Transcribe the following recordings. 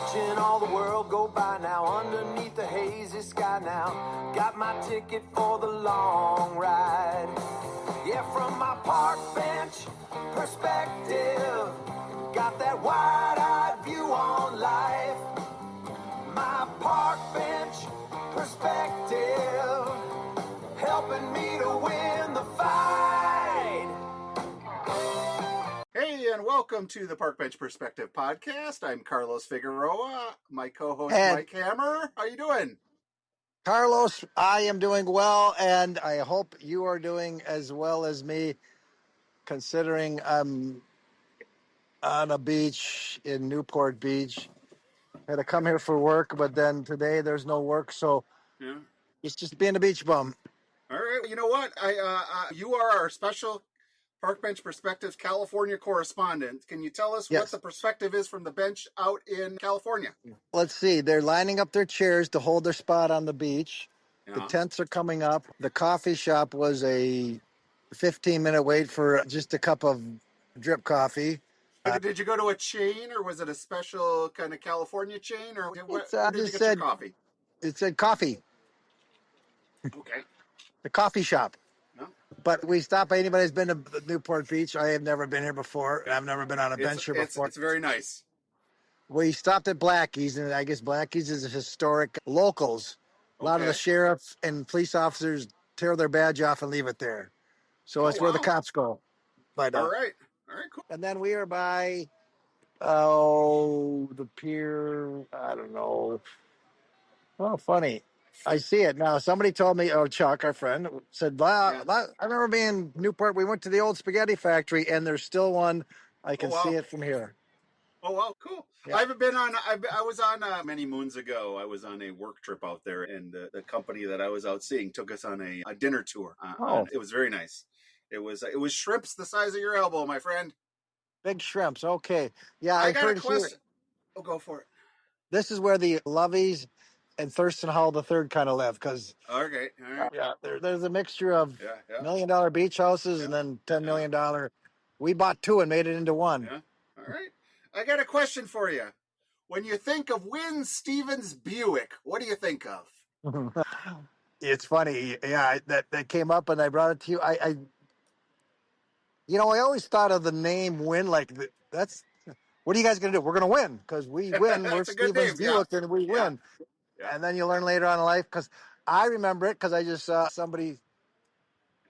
Watching all the world go by now, underneath the hazy sky now. Got my ticket for the long ride. Yeah, from my park bench perspective, got that wide-eyed view on life. My park bench perspective, helping me to win the fight. Hey, and welcome to the Park Bench Perspective Podcast. I'm Carlos Figueroa, my co-host And Mike Hammer. How you doing? Carlos, I am doing well, and I hope you are doing as well as me, considering I'm on a beach in Newport Beach. Had to come here for work, but then today there's no work, so Yeah. it's just being a beach bum. All right. You know what? You are our special Park Bench Perspectives California correspondent. Can you tell us what Yes. the perspective is from the bench out in California? Let's see. They're lining up their chairs to hold their spot on the beach. The Yeah. tents are coming up. The coffee shop was a 15-minute wait for just a cup of drip coffee. Did you go to a chain, or was it a special kind of California chain, or where did you Just get your said coffee? it said coffee, Okay. the coffee shop. No. But we stop by anybody's been to Newport Beach. I have never been here before. I've never been on a bench here before. It's very nice. We stopped at Blackie's, and I guess Blackie's is a historic locals. A lot of the Okay. sheriff and police officers tear their badge off and leave it there. So Oh, it's where the wow. cops go. But, All right, cool. and then we are by the pier. I don't know. Oh, funny. I see it now. Somebody told me, Chuck, our friend, said, Yeah. I remember being in Newport. We went to the old spaghetti factory, and there's still one. I can wow. see it from here. Oh, wow, cool. Yeah. I haven't been on, I was on many moons ago. I was on a work trip out there, and the company that I was out seeing took us on a dinner tour. It was very nice. It was shrimps the size of your elbow, my friend. Big shrimps. Okay. Yeah, I I've got heard a question. Oh, go for it. this is where the Loveys and Thurston Howell III kind of live, because Okay. All right. there's a mixture of Yeah. $1 million beach houses and then $10 million. We bought two and made it into one. Yeah. All right. I got a question for you. When you think of Win Stevens Buick, what do you think of? It's funny. Yeah, that came up and I brought it to you. I always thought of the name Win like that's. What are you guys going to do? We're going to win because we win. We're That's a good Stevens name. Buick and we Yeah. win. Yeah. And then you learn later on in life, because I remember it because I just saw somebody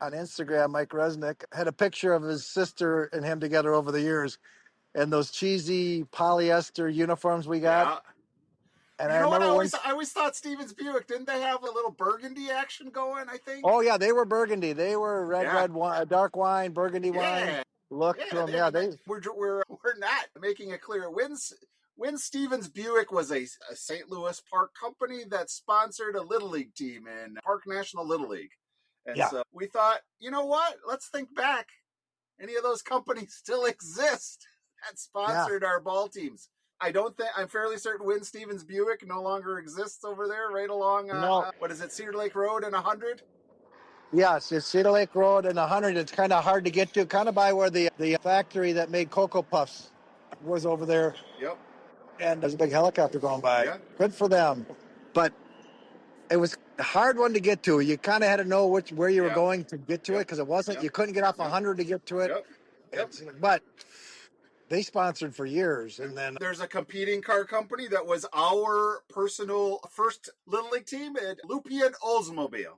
on Instagram, Mike Resnick, had a picture of his sister and him together over the years, and those cheesy polyester uniforms we got. Yeah. And You I know what? remember I always thought Stevens Buick, didn't they have a little burgundy action going? I think. oh yeah, they were burgundy. They were red wine, dark wine, burgundy wine. Look to them. Yeah, we're not making it clear. When Stevens Buick was a St. Louis Park company that sponsored a Little League team in Park National Little League. And so we thought, you know what? Let's think back. Any of those companies still exist that sponsored our ball teams? I'm fairly certain Win Stevens Buick no longer exists over there, right along, what is it, Cedar Lake Road and 100? Yes, it's Cedar Lake Road and 100. It's kind of hard to get to, kind of by where the factory that made Cocoa Puffs was over there. Yep. And there's a big helicopter going by. Yeah. Good for them. But it was a hard one to get to. You kind of had to know where you were going to get to it, because it wasn't. You couldn't get off 100 to get to it. Yep. But they sponsored for years, and then there's a competing car company that was our personal first Little League team at Lupient Oldsmobile.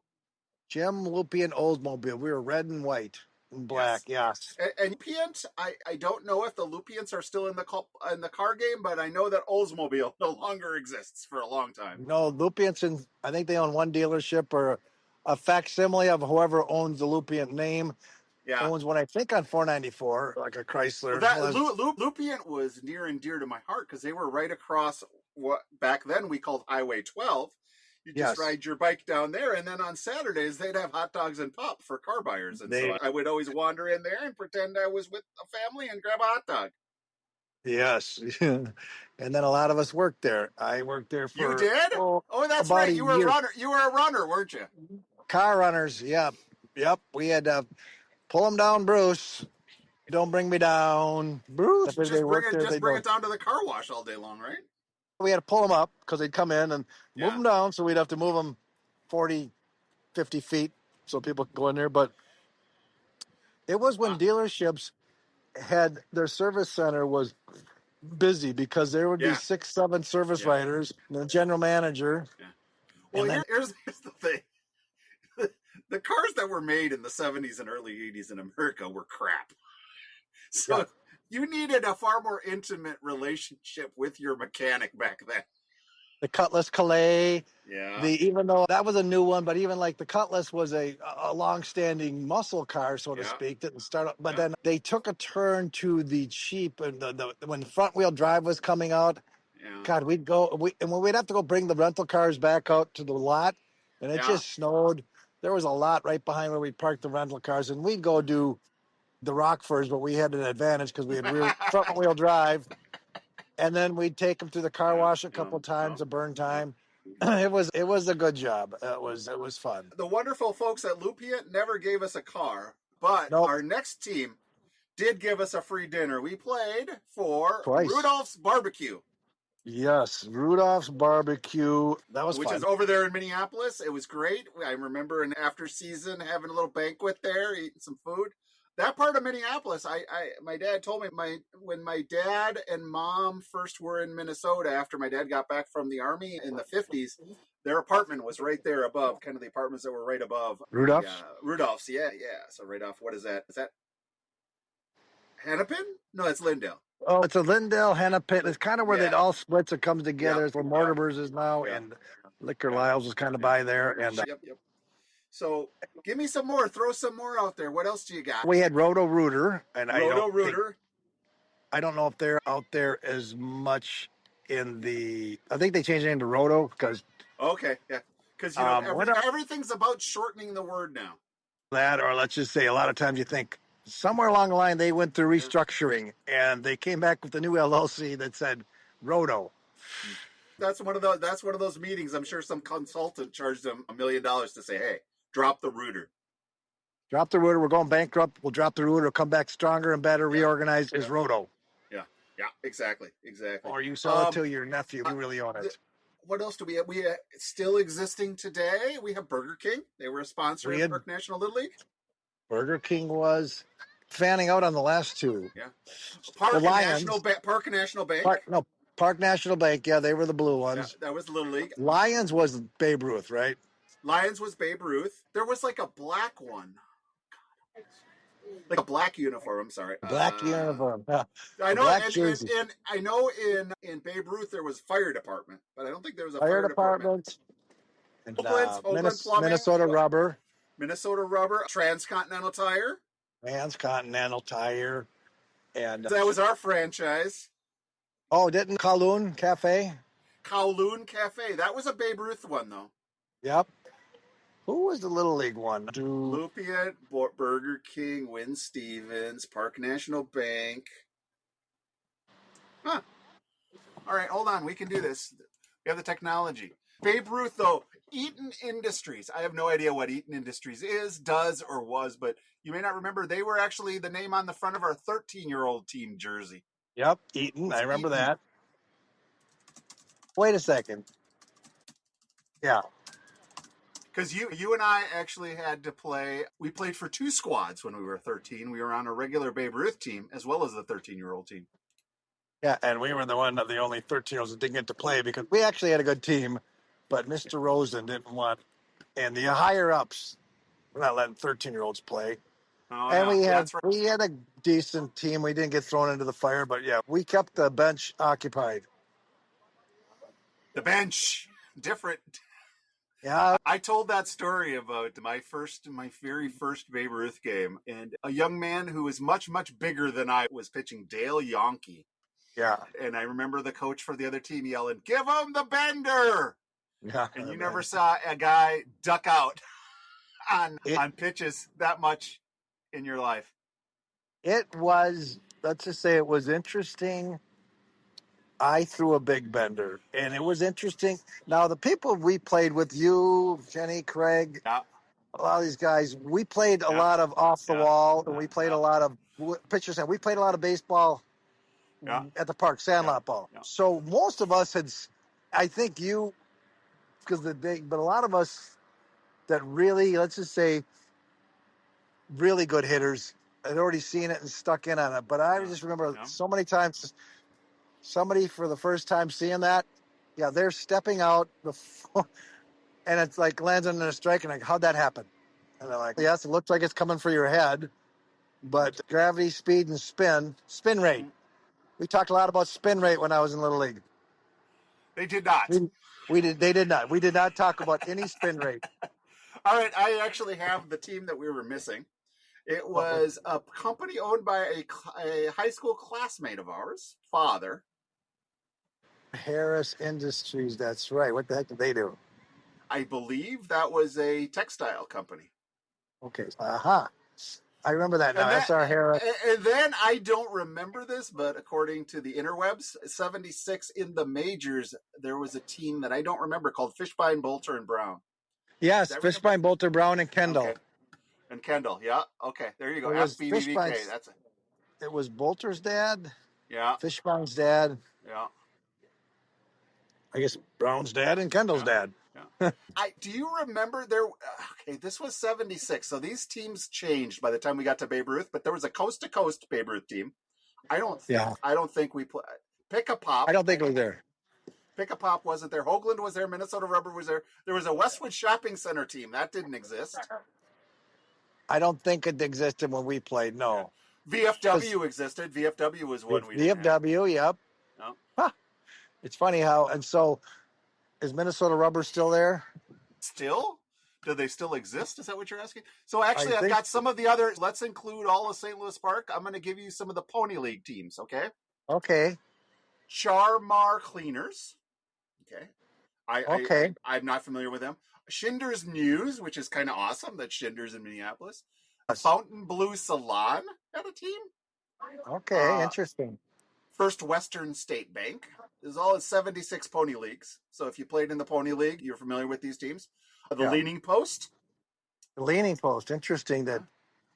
Jim Lupient Oldsmobile. We were red and white and black. Yes. And Lupient, I don't know if the Lupients are still in the car game, but I know that Oldsmobile no longer exists for a long time. No, Lupient's I think they own one dealership or a facsimile of whoever owns the Lupient name. Yeah. Owns one, I think, on 494, like a Chrysler. Lupient was near and dear to my heart because they were right across what back then we called Highway 12. You just ride your bike down there, and then on Saturdays they'd have hot dogs and pop for car buyers. And so I would always wander in there and pretend I was with a family and grab a hot dog. Yes. And then a lot of us worked there. I worked there for... You did? Oh, that's right. You were a runner. You were a runner, weren't you? Car runners, yep. We had to pull them down, Bruce. Don't bring me down, Bruce. Just bring it down to the car wash all day long, right? We had to pull them up because they'd come in and move them down. So we'd have to move them 40, 50 feet so people could go in there. But it was when dealerships had their service center was busy because there would be 6, 7 service writers, and the general manager. Yeah. Well, here's the thing. The cars that were made in the 70s and early 80s in America were crap. So you needed a far more intimate relationship with your mechanic back then. The Cutlass Calais. Yeah. Even though that was a new one, but even like the Cutlass was a long-standing muscle car, so to speak, didn't start up. But then they took a turn to the cheap, and when front-wheel drive was coming out, God, we'd have to go bring the rental cars back out to the lot, and it just snowed. There was a lot right behind where we parked the rental cars, and we'd go do the Rockfords, but we had an advantage because we had front-wheel drive. And then we'd take them through the car wash a couple times, a burn time. It was a good job. It was fun. The wonderful folks at Lupient never gave us a car, but our next team did give us a free dinner. We played for Rudolph's Barbecue. Yes, Rudolph's Barbecue. That was fun. Which is over there in Minneapolis. It was great. I remember an after season having a little banquet there, eating some food. That part of Minneapolis, my dad told me when my dad and mom first were in Minnesota after my dad got back from the Army in the 50s, their apartment was right there above, kind of the apartments that were right above Rudolph's. Rudolph's, yeah. So right off, what is that? Is that Hennepin? No, it's Lindale. Oh, it's a Lindale, Hennepin. It's kind of where it all splits. It comes together. It's where Mortimer's is now, and Liquor Lyle's is kind of by there. And Yep. So give me some more. Throw some more out there. What else do you got? We had Roto Rooter, and I don't know if they're out there as much in the. I think they changed it into Roto because. Okay, yeah, because everything's about shortening the word now. That, or let's just say, a lot of times you think somewhere along the line they went through restructuring and they came back with a new LLC that said Roto. That's one of those meetings. I'm sure some consultant charged them $1 million to say, "Hey, drop the rooter. Drop the rooter. We're going bankrupt. We'll drop the rooter. We'll come back stronger and better, reorganized as Roto." Yeah, exactly. Or you sell it to your nephew who really own it. What else do we have? We still existing today. We have Burger King. They were a sponsor of Park National Little League. Burger King was fanning out on the last two. Yeah. Park National Bank. Park National Bank. Yeah, they were the blue ones. Yeah, that was Little League. Lions was Babe Ruth, right? Lions was Babe Ruth. There was like a black one. Like a black uniform. I'm sorry. Black uniform. Yeah. I know. And I know in Babe Ruth there was fire department, but I don't think there was a fire department. And Oakland Plumbing, Minnesota Rubber. Transcontinental Tire. And that was our franchise. Oh, didn't Kowloon Cafe? That was a Babe Ruth one, though. Yep. Who was the Little League one? Lupient, Burger King, Win Stevens, Park National Bank. Huh. All right, hold on. We can do this. We have the technology. Babe Ruth, though, Eaton Industries. I have no idea what Eaton Industries is, does, or was, but you may not remember. They were actually the name on the front of our 13-year-old team jersey. Yep, Eaton. I remember that. Wait a second. Yeah. Because you and I actually had to play. We played for two squads when we were 13. We were on a regular Babe Ruth team as well as the 13-year-old team. Yeah, and we were the only 13-year-olds that didn't get to play because we actually had a good team, but Mr. Rosen didn't want, and the higher-ups were not letting 13-year-olds play. Oh, and no, we had a decent team. We didn't get thrown into the fire, but yeah, we kept the bench occupied. The bench, different. Yeah. I told that story about my very first Babe Ruth game, and a young man who was much, much bigger than I was pitching Dale Yonke. Yeah. And I remember the coach for the other team yelling, "Give him the bender!" Yeah. And you never saw a guy duck out on pitches that much in your life. It was, let's just say it was interesting. I threw a big bender, and it was interesting. Now, the people we played with, you, Jenny, Craig, a lot of these guys, we played a lot of off the wall, and we played a lot of pitchers, and we played a lot of baseball Yeah. at the park, Sandlot ball. Yeah. So most of us had, I think you, because but a lot of us that really, let's just say, really good hitters had already seen it and stuck in on it. But I just remember so many times somebody for the first time seeing that, yeah, they're stepping out before, and it's like lands on a strike, and like, how'd that happen? And they're like, yes, it looks like it's coming for your head, but gravity, speed, and spin rate. We talked a lot about spin rate when I was in Little League. They did not. They did not. We did not talk about any spin rate. All right, I actually have the team that we were missing. It was a company owned by a high school classmate of ours, father. Harris Industries, that's right. What the heck did they do? I believe that was a textile company. Okay. Aha. I remember that now. SR Harris. And then I don't remember this, but according to the interwebs, 76 in the majors, there was a team that I don't remember called Fishbein, Bolter, and Brown. Yes, Fishbein, Bolter, Brown, and Kendall. Okay. And Kendall, yeah. Okay, there you go. It was FBBVK. That's it. It was Bolter's dad. Yeah. Fishbein's dad. Yeah. I guess Brown's dad and Kendall's dad. Yeah. Do you remember there? Okay, this was 76. So these teams changed by the time we got to Babe Ruth, but there was a coast to coast Babe Ruth team. I don't think we played. Pick a Pop. I don't think it was there. Pick a Pop wasn't there. Hoagland was there. Minnesota Rubber was there. There was a Westwood Shopping Center team that didn't exist. I don't think it existed when we played. No. VFW existed. VFW was one we didn't have. VFW, yep. No. Huh. It's funny how, and so is Minnesota Rubber still there? Still? Do they still exist? Is that what you're asking? So actually, I've got some of the other. Let's include all of St. Louis Park. I'm going to give you some of the Pony League teams, okay? Okay. Charmar Cleaners. Okay. Okay. I'm not familiar with them. Schindler's News, which is kind of awesome. That Schindler's in Minneapolis. Fountain Blue Salon had a team. Okay, interesting. First Western State Bank. This is all in 76 Pony Leagues. So if you played in the Pony League, you're familiar with these teams. The Leaning Post. The Leaning Post. Interesting that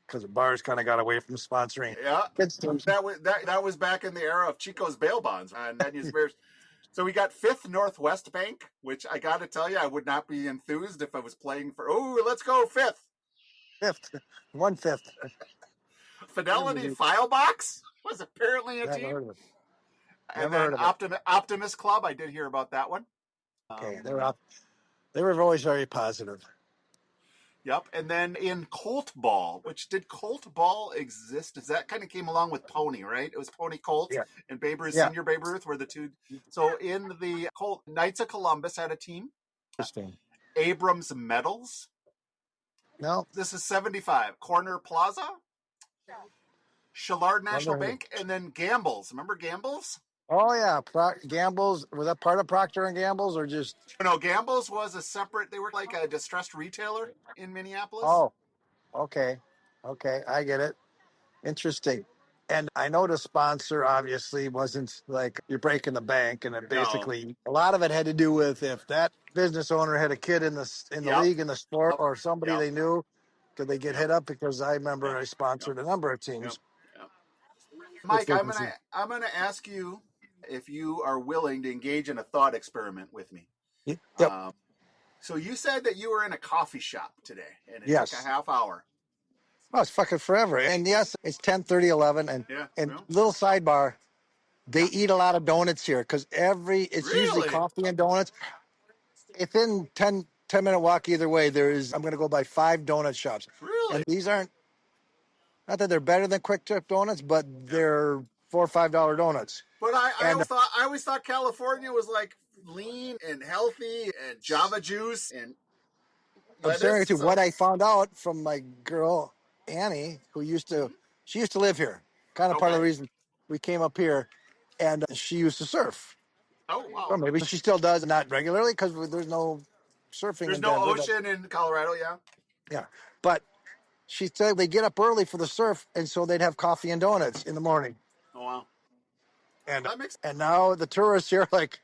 because the bars kind of got away from sponsoring. Yeah. That was back in the era of Chico's bail bonds and Daniel's Bears. So we got Fifth Northwest Bank, which I got to tell you, I would not be enthused if I was playing for. Oh, let's go Fifth. 1/5. Fidelity Filebox was apparently a team. Heard of it. And then Optimist Club, I did hear about that one. Okay, they were always very positive. Yep. And then in Colt Ball, did Colt Ball exist? That kind of came along with Pony, right? It was Pony Colt and Babe Ruth, Senior Babe Ruth were the two. So in the Colt, Knights of Columbus had a team. Interesting. Abrams Metals. No. This is 75. Corner Plaza. Shillard National Bank. And then Gambles. Remember Gambles? Oh, yeah. Gambles. Was that part of Procter & Gamble's or just? No, Gambles was a separate. They were like a distressed retailer in Minneapolis. Oh, okay. Okay, I get it. Interesting. And I know the sponsor obviously wasn't like you're breaking the bank, and it basically a lot of it had to do with if that business owner had a kid in the league, in the sport, or somebody they knew, could they get hit up? Because I remember I sponsored a number of teams. Mike, I'm gonna ask you if you are willing to engage in a thought experiment with me. Yep. So you said that you were in a coffee shop today, and it took a half hour. Oh, it's fucking forever. And yes, it's 10:30, 11. And little sidebar, they eat a lot of donuts here because usually coffee and donuts. Within 10-minute walk either way, I'm going to go by 5 donut shops. Really? And these aren't, not that they're better than Quick Trip donuts, but they're $4 or $5 donuts. But I always thought California was like lean and healthy and Java juice and I'm saying to what I found out from my girl Annie, who used to live here. Kind of part of the reason we came up here, and she used to surf. Oh wow! Or maybe she still does, not regularly because there's no surfing. There's no ocean in Colorado, Yeah, but she said they get up early for the surf, and so they'd have coffee and donuts in the morning. Oh wow! And now the tourists here are like,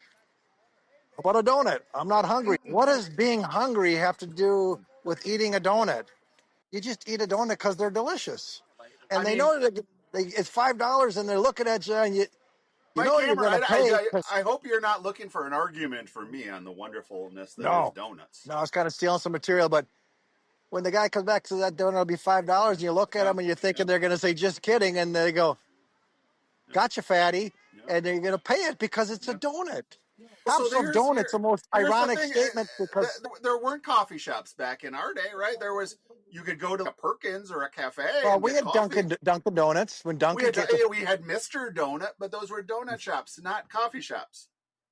how about a donut? I'm not hungry. What does being hungry have to do with eating a donut? You just eat a donut because they're delicious, and they know that it's $5, and they're looking at you, and You My know you're camera, going to pay. I hope you're not looking for an argument for me on the wonderfulness that is No, donuts. no, I was kind of stealing some material, but when the guy comes back to that donut will be $5, and you look at Yeah, them and you're thinking they're going to say just kidding, and they go, "Gotcha, fatty," and they're going to pay it because it's a donut. So House of Donuts, the most here's the ironic thing. statement because There weren't coffee shops back in our day, right? There was, you could go to a Perkins or a cafe well, and we get had coffee. Dunkin' Donuts when We Dunkin' had came to, we had Mr. Donut, but those were donut shops, not coffee shops.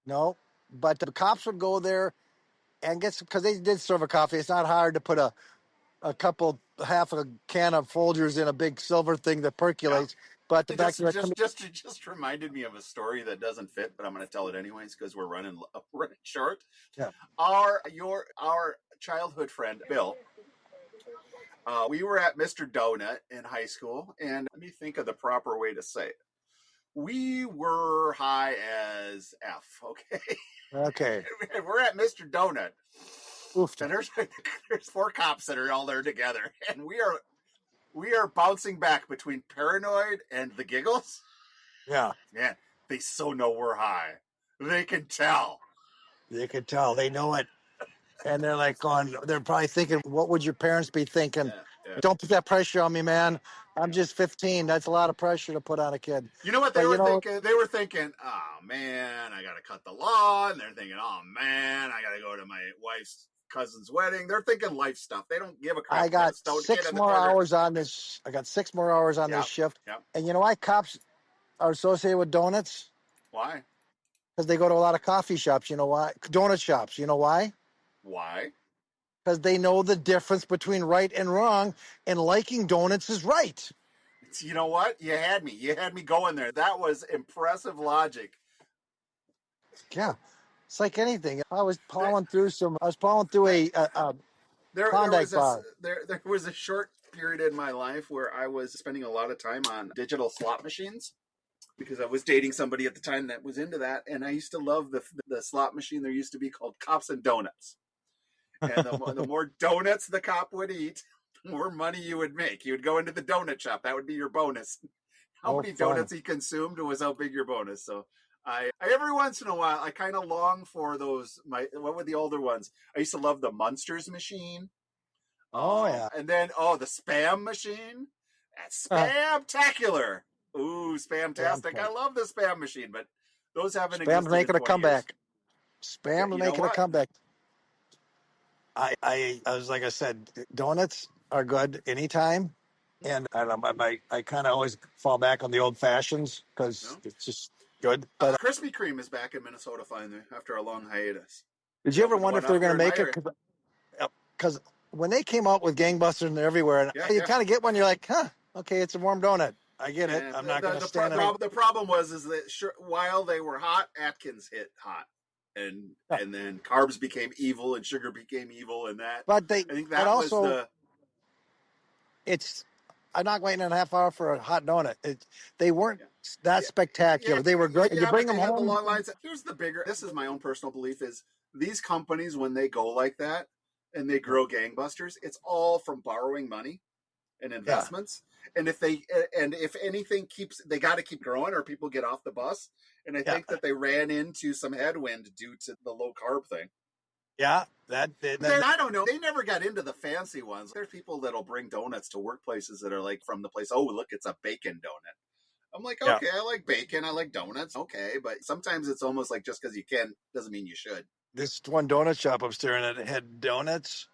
no, but the cops would go there and get because they did serve a coffee. It's not hard to put half a can of Folgers in a big silver thing that Yeah. percolates. But the It back to just reminded me of a story that doesn't fit, but I'm going to tell it anyways because we're running short. yeah. Our childhood friend Bill. We were at Mr. Donut in high school, and let me think of the proper way to say it. We were high as F, okay? Okay. We're at Mr. Donut. Oofta. And there's 4 cops that are all there together, and we are bouncing back between paranoid and the giggles. Yeah. Man, they so know we're high. They can tell. They could tell. They know it. And they're like they're probably thinking, what would your parents be thinking? Yeah. Don't put that pressure on me, man. I'm just 15. That's a lot of pressure to put on a kid. You know what they But were thinking? They were thinking, oh man, I got to cut the lawn. They're thinking, oh man, I got to go to my wife's cousin's wedding. They're thinking life stuff. They don't give a crap. I got stoned kid 6 in the more corner. hours on this. I got 6 more hours on this shift. Yep. And you know why cops are associated with donuts? Why? Because they go to a lot of coffee shops. You know why? Donut shops. You know why? Why? Because they know the difference between right and wrong, and liking donuts is right. You know what? You had me. You had me going there. That was impressive logic. Yeah, it's like anything. I was plowing through a There Klondike bar. there was a short period in my life where I was spending a lot of time on digital slot machines because I was dating somebody at the time that was into that, and I used to love the slot machine there used to be called Cops and Donuts. And the more donuts the cop would eat, the more money you would make. You would go into the donut shop. That would be your bonus. How many donuts he consumed was how big your bonus. So I every once in a while I kind of long for those. What were the older ones? I used to love the Munsters machine. Yeah. And then the spam machine. That's spamtacular. Ooh, spamtastic. I love the spam machine, but those haven't existed. Spam's making a comeback. Spam's making a comeback. I was like I said, donuts are good anytime, and I kind of always fall back on the old fashions because it's just good. But Krispy Kreme is back in Minnesota finally after a long hiatus. Did you ever wonder if they're going to make it? Because when they came out with gangbusters and everywhere, and you kind of get one, you're like, huh, okay, it's a warm donut. I get it. I'm not going to stand it. The problem was that while they were hot, Atkins hit hot. And then carbs became evil and sugar became evil, and that. But I think that also, was the. It's. I'm not waiting a half hour for a hot donut. They weren't that spectacular. They were good. You bring them home. The long lines. Here's the bigger. This is my own personal belief: is these companies when they go like that and they grow gangbusters, it's all from borrowing money and investments. And if anything they got to keep growing, or people get off the bus. And I think that they ran into some headwind due to the low carb thing. Yeah, I don't know. They never got into the fancy ones. There's people that'll bring donuts to workplaces that are like from the place. Oh, look, it's a bacon donut. I'm like, okay, I like bacon. I like donuts. Okay, but sometimes it's almost like just because you can doesn't mean you should. This one donut shop I'm staring at had donuts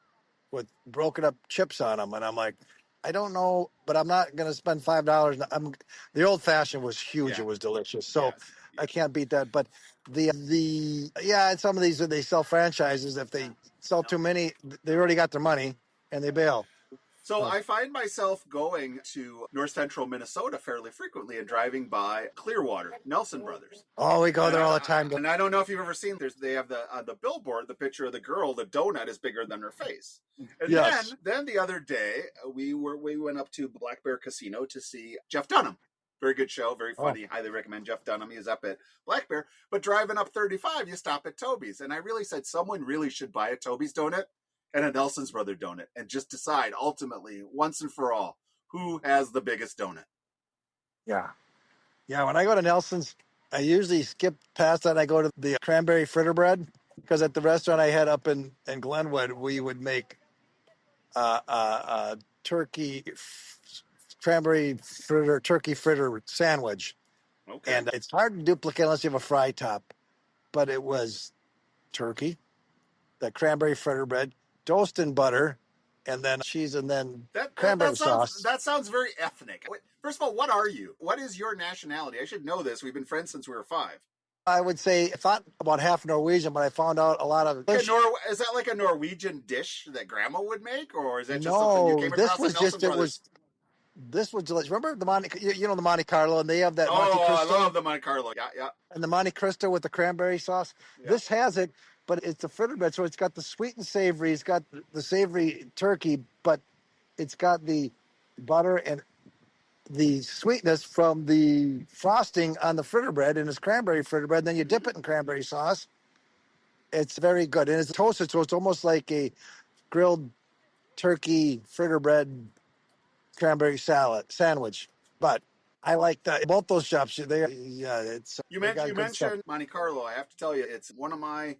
with broken up chips on them, and I'm like, I don't know, but I'm not going to spend $5. The old fashioned was huge. It was delicious. So I can't beat that. But and some of these, they sell franchises. If they sell too many, they already got their money and they bail. So I find myself going to north central Minnesota fairly frequently and driving by Clearwater, Nelson Brothers. Oh, we go there all the time. And I don't know if you've ever seen, they have on the billboard, the picture of the girl, the donut is bigger than her face. And then the other day, we went up to Black Bear Casino to see Jeff Dunham. Very good show, very funny. Highly recommend Jeff Dunham. He is up at Black Bear. But driving up 35, you stop at Toby's. And I really said someone really should buy a Toby's donut and a Nelson's Brother donut and just decide ultimately, once and for all, who has the biggest donut. Yeah. Yeah, when I go to Nelson's, I usually skip past that. I go to the cranberry fritter bread because at the restaurant I had up in Glenwood, we would make turkey cranberry fritter turkey fritter sandwich, Okay. and it's hard to duplicate unless you have a fry top. But it was turkey, the cranberry fritter bread, toast and butter, and then cheese, and then cranberry sauce. That sounds very ethnic. First of all, what are you? What is your nationality? I should know this. We've been friends since we were 5. I would say I thought about half Norwegian, but I found out a lot of Is that like a Norwegian dish that Grandma would make, or is that just something you no. came This across at was Nelson just it Brothers? was. This was delicious. Remember the Monte, you know the Monte Carlo, and they have that Monte Oh, I Cristo love the Monte Carlo. Yeah, yeah. and the Monte Cristo with the cranberry sauce. Yeah. This has it, but it's a fritter bread, so it's got the sweet and savory. It's got the savory turkey, but it's got the butter and the sweetness from the frosting on the fritter bread, and it's cranberry fritter bread. Then you dip it in cranberry sauce. It's very good, and it's toasted, so it's almost like a grilled turkey fritter bread cranberry salad sandwich. But I like that both those shops. You they got you good stuff. mentioned Monte Carlo. I have to tell you, it's one of my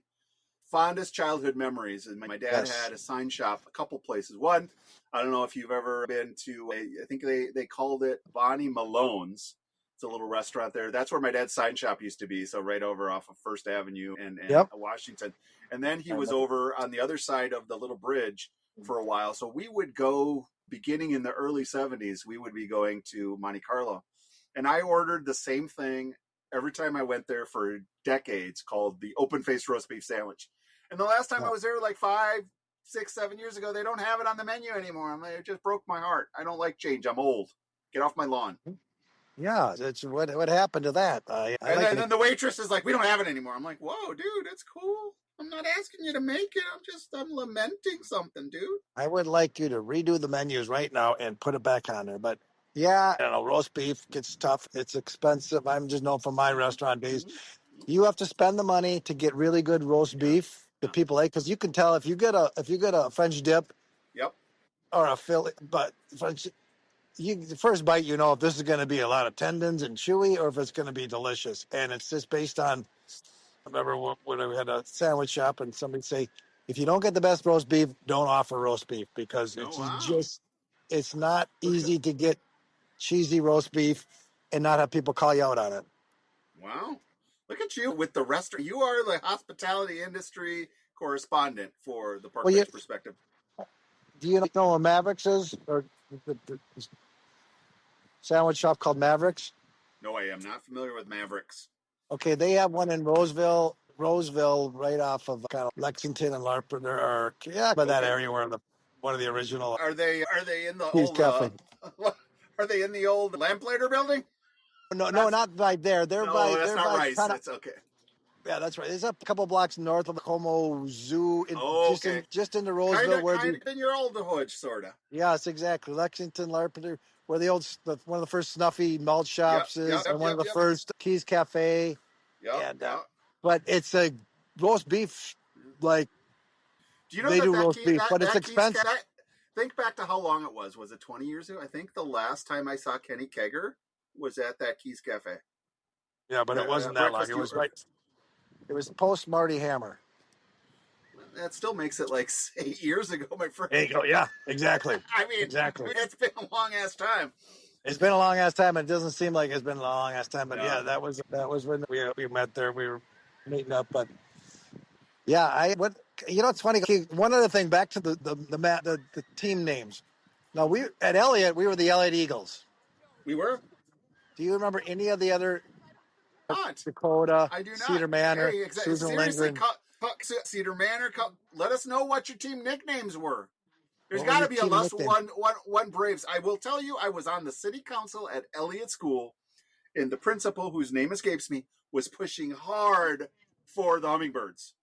fondest childhood memories. And my dad Yes. had a sign shop a couple places. One, I don't know if you've ever been to, I think they called it Bonnie Malone's. It's a little restaurant there. That's where my dad's sign shop used to be. So right over off of First Avenue and Yep. Washington. And then he was over on the other side of the little bridge for a while. So we would go, beginning in the early 70s, we would be going to Monte Carlo. And I ordered the same thing every time I went there for decades, called the open faced roast beef sandwich. And the last time I was there, like 5, 6, 7 years ago, they don't have it on the menu anymore. It just broke my heart. I don't like change. I'm old. Get off my lawn. Yeah, it's what happened to that. And then the waitress is like, we don't have it anymore. I'm like, whoa, dude, that's cool. I'm not asking you to make it. I'm lamenting something, dude. I would like you to redo the menus right now and put it back on there. But yeah, I don't know, roast beef gets tough. It's expensive. I'm just known from my restaurant days. You have to spend the money to get really good roast beef that people like, because you can tell if you get a French dip, yep, or a Philly, but French. The first bite, you know if this is going to be a lot of tendons and chewy, or if it's going to be delicious. And it's just based on. I remember when we had a sandwich shop, and somebody say, if you don't get the best roast beef, don't offer roast beef because it's not easy to get cheesy roast beef and not have people call you out on it. Wow. Look at you with the restaurant. You are the hospitality industry correspondent for the Park Ridge Perspective. Do you know what Mavericks is? Or the sandwich shop called Mavericks? No, I am not familiar with Mavericks. Okay, they have one in Roseville, right off of kind of Lexington and Larpenteur, or by that area where one of the original. Are they in the Peace old? Are they in the old Lamplighter building? No, not right there. They're by. That's They're not by Rice. kinda, That's okay. Yeah, that's right. It's a couple blocks north of the Como Zoo, just into Roseville, kind of in your old hood, sorta. Yes, exactly. Lexington, Larpenteur, where one of the first snuffy malt shops is, and one of the first Keys Cafe. But it's a roast beef, like do you know they do that roast beef, but it's expensive. Think back to how long it was. Was it 20 years ago? I think the last time I saw Kenny Kegger was at that Keys Cafe. Yeah, but it wasn't that long. It was right. It was post Marty Hammer. That still makes it like 8 years ago, my friend. There you go. Yeah, exactly. I mean, exactly. It's been a long ass time. It's been a long ass time. It doesn't seem like it's been a long ass time, but yeah, that was when we met there. We were meeting up, but yeah, it's funny. One other thing, back to the team names. Now we at Elliott, we were the Elliott Eagles. We were. Do you remember any of the other? Not. Dakota, I do not. Cedar Manor, hey, Susan seriously, Lindgren. Cedar Manor. Let us know what your team nicknames were. There's got to be at least one Braves. I will tell you, I was on the city council at Elliott School, and the principal, whose name escapes me, was pushing hard for the Hummingbirds.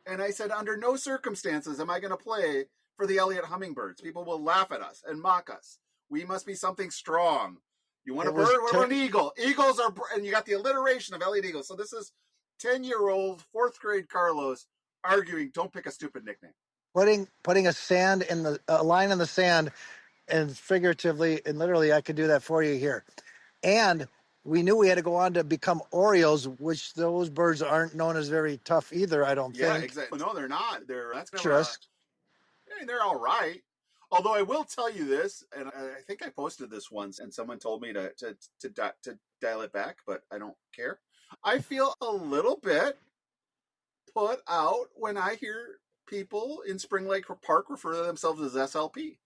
And I said, under no circumstances am I going to play for the Elliott Hummingbirds. People will laugh at us and mock us. We must be something strong. You want a bird? What about an eagle? Eagles are, and you got the alliteration of Elliott Eagles. So this is 10-year-old, 4th grade Carlos arguing, don't pick a stupid nickname. Putting a line in the sand, and figuratively and literally, I could do that for you here. And we knew we had to go on to become Oreos, which those birds aren't known as very tough either, I don't Yeah, think. exactly. No, they're not. That's kind of Dangerous. they're all right. Although I will tell you this, and I think I posted this once, and someone told me to dial it back, but I don't care. I feel a little bit put out when I hear people in Spring Lake Park refer to themselves as SLP.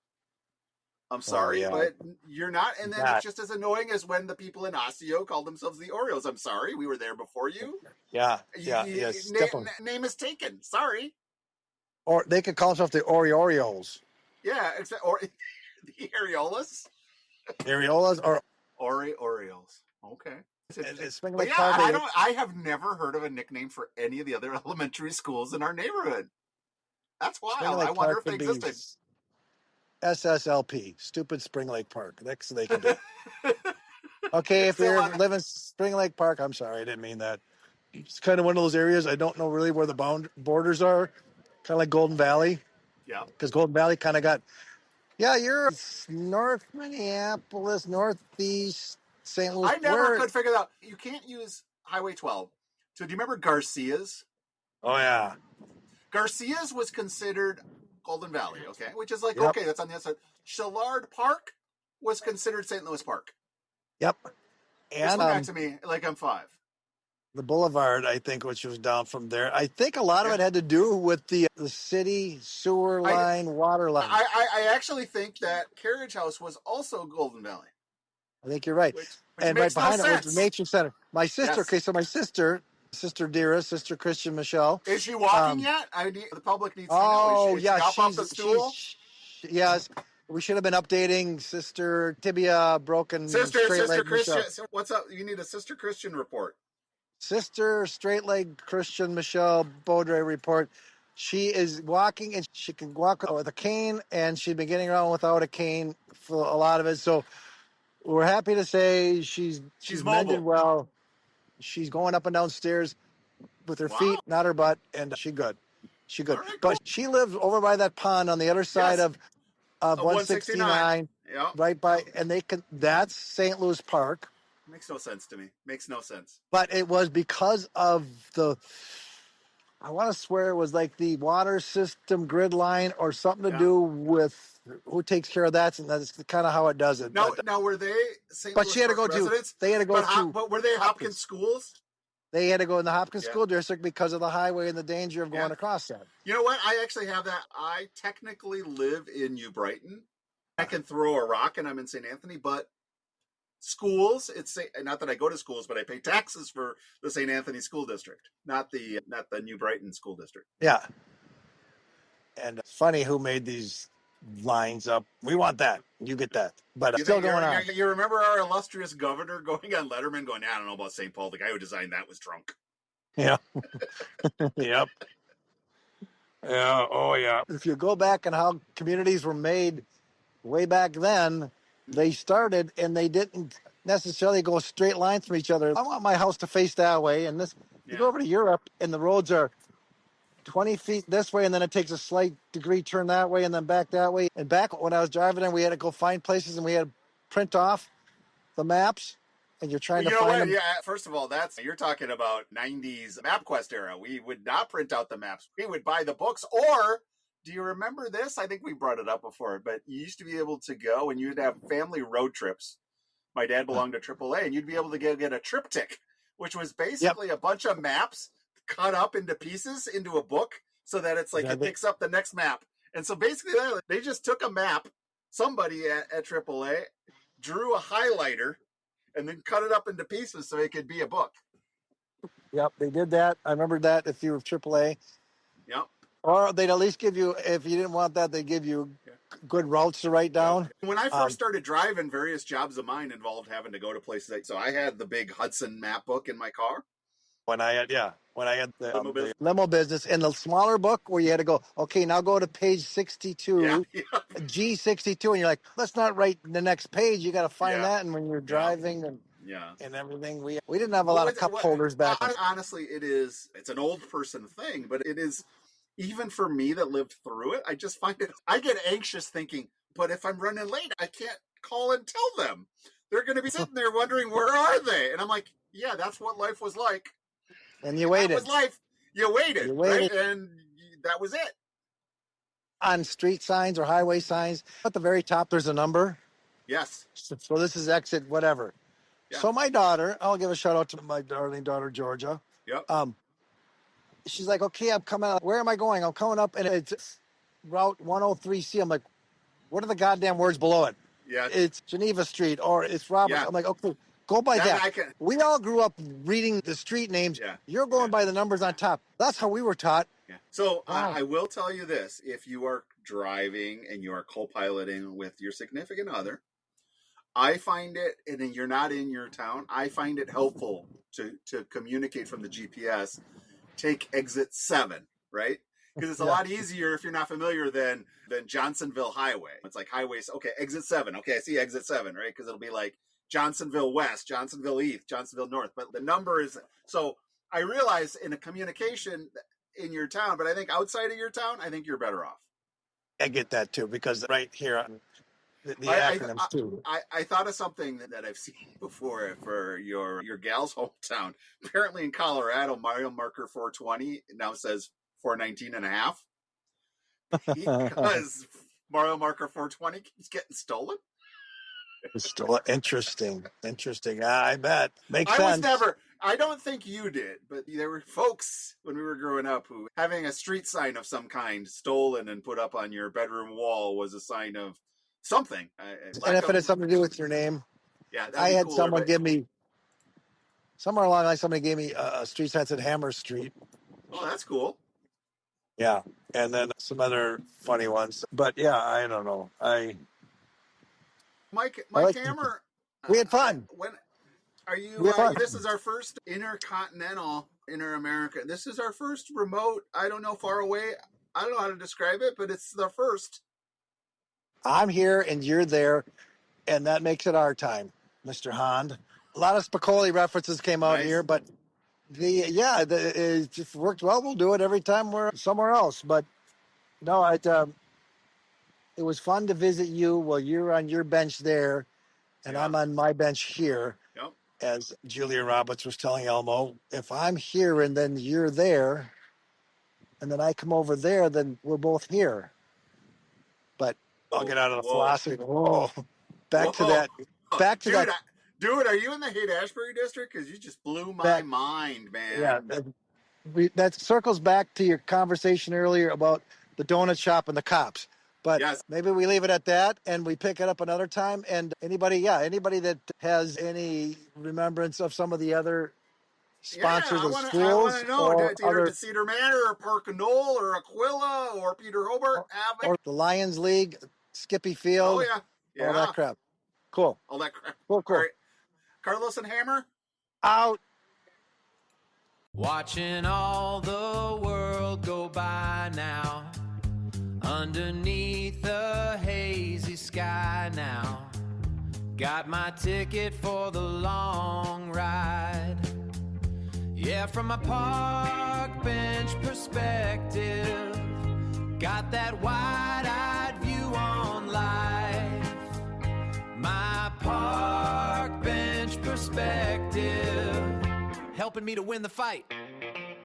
I'm sorry, but you're not. And then it's just as annoying as when the people in Osseo called themselves the Oreos. I'm sorry, we were there before you. Yes, definitely. Name is taken. Sorry. Or they could call themselves the Oreos. Yeah, or the areolas. Areolas or Oreos. Okay. Spring But Lake yeah, Park. I have never heard of a nickname for any of the other elementary schools in our neighborhood. That's Spring wild. I Lake wonder Park if they could be existed. SSLP, Stupid Spring Lake Park. That's they could be. Okay, if Still you're on. living Spring Lake Park, I'm sorry, I didn't mean that. It's kind of one of those areas I don't know really where the borders are. Kind of like Golden Valley, Yeah. because Golden Valley kind of got. Yeah, you're North Minneapolis, Northeast St. Louis. I never Where? could figure that out. You can't use Highway 12. So do you remember Garcia's? Oh yeah. Garcia's was considered Golden Valley, okay? Which is like, Yep. okay, that's on the other side. Shillard Park was considered St. Louis Park. Yep. Explain And that to me like I'm 5. the Boulevard, I think, which was down from there. I think a lot of it had to do with the city sewer line, water line. I actually think that Carriage House was also Golden Valley. I think you're right. Which And right makes behind no it was sense. the Nature Center. My sister, Yes. okay, so my sister dearest, Sister Christian Michelle. Is she walking yet? The public needs to know. Oh, Is yeah, she up off the stool? yes. We should have been updating Sister Tibia Broken Sister Straight Leg Christian. Michelle. What's up? You need a Sister Christian report. Sister Straight Leg Christian Michelle Baudry report. She is walking and she can walk with a cane, and she's been getting around without a cane for a lot of it. So we're happy to say she's mended well. She's going up and down stairs with her feet, not her butt, and she good. She good. Right, but cool. She lives over by that pond on the other side of 169, yep. right by, and that's St. Louis Park. Makes no sense to me. Makes no sense. But it was because of I want to swear it was like the water system grid line or something to do with who takes care of that, and that's kind of how it does it. Now were they St. But Louis she had to Park go residents? They had to go to. But were they Hopkins schools? They had to go in the Hopkins School District because of the highway and the danger of going across that. You know what? I actually have that. I technically live in New Brighton. I can throw a rock and I'm in St. Anthony, but schools, it's not that I go to schools, but I pay taxes for the St. Anthony School District, not the New Brighton School District. Yeah. And it's funny who made these lines up. We want that. You get that. But it's still going on. You remember our illustrious governor going on Letterman going, I don't know about St. Paul. The guy who designed that was drunk. Yeah. Yep. Yeah. Oh, yeah. If you go back and how communities were made way back then, they started and they didn't necessarily go straight lines from each other. I want my house to face that way. And you go over to Europe and the roads are 20 feet this way, and then it takes a slight degree turn that way and then back that way. And back when I was driving in, we had to go find places and we had to print off the maps. And you're trying to find them. Yeah, first of all, you're talking about 90s MapQuest era. We would not print out the maps. We would buy the books. Or, do you remember this? I think we brought it up before, but you used to be able to go and you'd have family road trips. My dad belonged to AAA, and you'd be able to get a triptych, which was basically a bunch of maps cut up into pieces into a book so that it's like it picks up the next map. And so basically they just took a map, somebody at AAA drew a highlighter and then cut it up into pieces so it could be a book. Yep, they did that. I remember that if you were AAA. Yep. Or they'd at least give you, if you didn't want that, they'd give you good routes to write down. When I first started driving, various jobs of mine involved having to go to places. So I had the big Hudson map book in my car. When I had the limo business, and the smaller book where you had to go, okay, now go to page 62, G62, and you're like, let's not write the next page. You got to find that. And when you're driving and everything, we didn't have a lot of cup holders back then. Honestly, it's an old person thing, but it is, even for me that lived through it, I just find I get anxious thinking, but if I'm running late, I can't call and tell them. they're going to be sitting there wondering, where are they? And I'm like, yeah, that's what life was like. And you waited. That was life. You waited, right? And that was it. On street signs or highway signs, at the very top, there's a number. Yes. So this is exit whatever. Yeah. So my daughter, I'll give a shout out to my darling daughter, Georgia. Yep. She's like, okay, I'm coming out. Where am I going? I'm coming up, and it's Route 103C. I'm like, what are the goddamn words below it? Yeah. It's Geneva Street or it's Roberts. Yeah. I'm like, okay, go by that. We all grew up reading the street names. Yeah. You're going by the numbers on top. That's how we were taught. Yeah. So I will tell you this. If you are driving and you are co-piloting with your significant other, I find it, and then you're not in your town, I find it helpful to communicate from the GPS. Take exit 7, right? Because it's a lot easier if you're not familiar than Johnsonville Highway. It's like highways. Okay, exit 7. Okay, I see exit 7, right? Because it'll be like Johnsonville West, Johnsonville East, Johnsonville North. But the number is, so I realize in a communication in your town, but I think outside of your town, I think you're better off. I get that too, because right here, the acronyms too. I thought of something that I've seen before for your gal's hometown. Apparently in Colorado, mile marker 420 now says 419 and a half. Because mile marker 420 keeps getting stolen. Interesting. I bet. Makes sense. I don't think you did, but there were folks when we were growing up who having a street sign of some kind stolen and put up on your bedroom wall was a sign of something. And if it had something to do with your name. Yeah, I had someone give me, somewhere along the line, somebody gave me a street sign that said Hammer Street. Oh, that's cool. Yeah. And then some other funny ones. But yeah, I don't know. Mike Hammer. We had fun. Are you? This is our first intercontinental, inter-America. This is our first remote. I don't know, far away. I don't know how to describe it, but it's the first. I'm here and you're there, and that makes it our time, Mr. Hond. A lot of Spicoli references came out here, but it just worked well. We'll do it every time we're somewhere else. But no, it was fun to visit you while you're on your bench there, and I'm on my bench here. Yep. As Julia Roberts was telling Elmo, if I'm here and then you're there, and then I come over there, then we're both here. But I'll get out of the philosophy. Back to that. Dude, are you in the Haight-Ashbury district? Because you just blew my mind, man. Yeah, that circles back to your conversation earlier about the donut shop and the cops. But maybe we leave it at that and we pick it up another time. And anybody that has any remembrance of some of the other sponsors of schools. I want to know, either Cedar Manor or Park Knoll or Aquila or Peter Hobart. Or the Lions League, Skippy Field. Oh, yeah. All that crap. Cool. All that crap. Cool. All right. Carlos and Hammer? Out. Watching all the world go by now. Underneath the hazy sky now. Got my ticket for the long ride. Yeah, from my park bench perspective. Got that wide-eyed view on life. My park bench perspective. Helping me to win the fight.